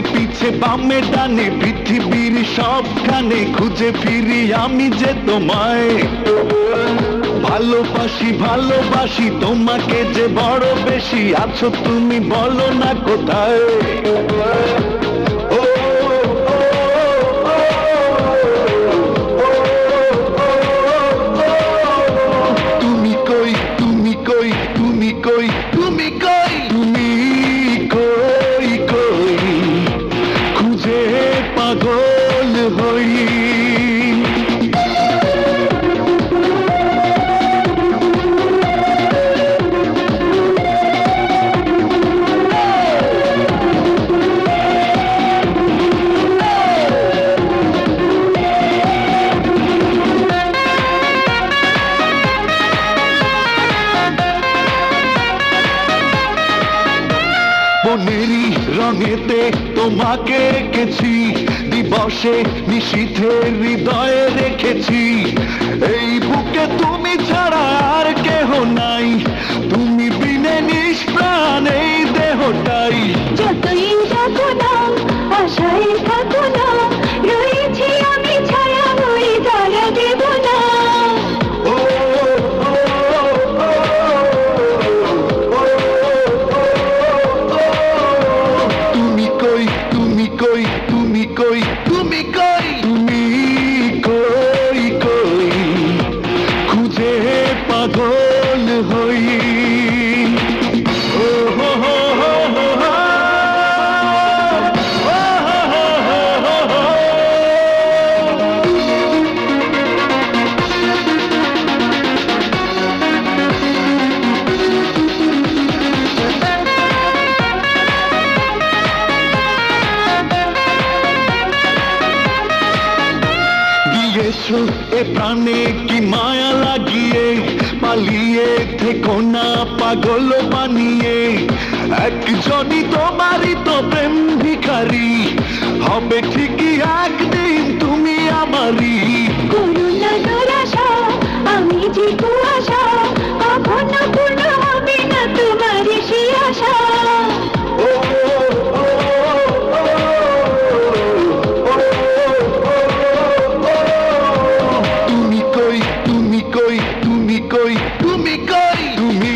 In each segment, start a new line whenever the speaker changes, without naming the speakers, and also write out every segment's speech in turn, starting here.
আগে পিছে বামে ডানে পৃথিবীর সবখানে খুঁজে ফিরি আমি যে তোমায়। ভালোবাসি ভালোবাসি তোমাকে যে বড় বেশি, আছো তুমি বলো না কোথায়। তুমি কই তুমি কই তুমি কই তুমি কই তুমি কই কই খুঁজে পাগল হই। বনেরি রঙেতে তোমাকে এঁকেছি, দিবসে নিশীথে হৃদয়ে রেখেছি। এই বুকে তুমি ছাড়া আর কেহ নাই, তুমি বিনে নিষ্প্রাণ এই দেহটাই।
যতই থাকো না আশায় থাকো না, রয়েছি আমি ছায়া হয়ে ধরা দেব না।
তুমি কই তুমি কই তুমি কই তুমি কই তুমি কই কই খুঁজে পাগল হই। ও হো হো হো হো হো। দিয়েছো এ প্রাণে কি মায়া লাগিয়ে, পালিয়ে থেকো না পাগল বানিয়ে। একজনই তোমারই তো প্রেম ভিখারি, হবে ঠিকই একদিন তুমি আমারই।
করুণা দুরাশা আমি যে কুয়াশা, কখনো পূর্ণ হবে না তোমার সে আশা।
তুমি কই তুমি কই তুমি কই তুমি কই তুমি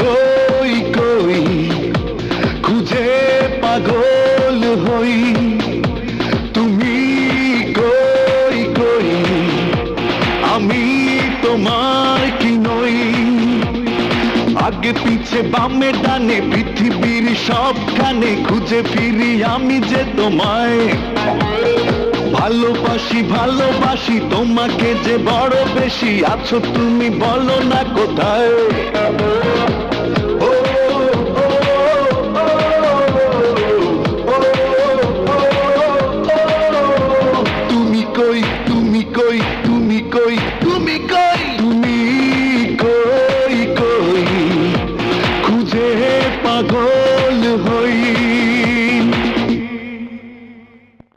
কই কই খুঁজে পাগল হই। তুমি কই কই আমি তোমার কি নই। আগে পিছে বামে ডানে পৃথিবীর সবখানে খুঁজে ফিরি আমি যে তোমায়। ভালোবাসি ভালোবাসি তোমাকে যে বড় বেশি, আছো তুমি বলো না কোথায়।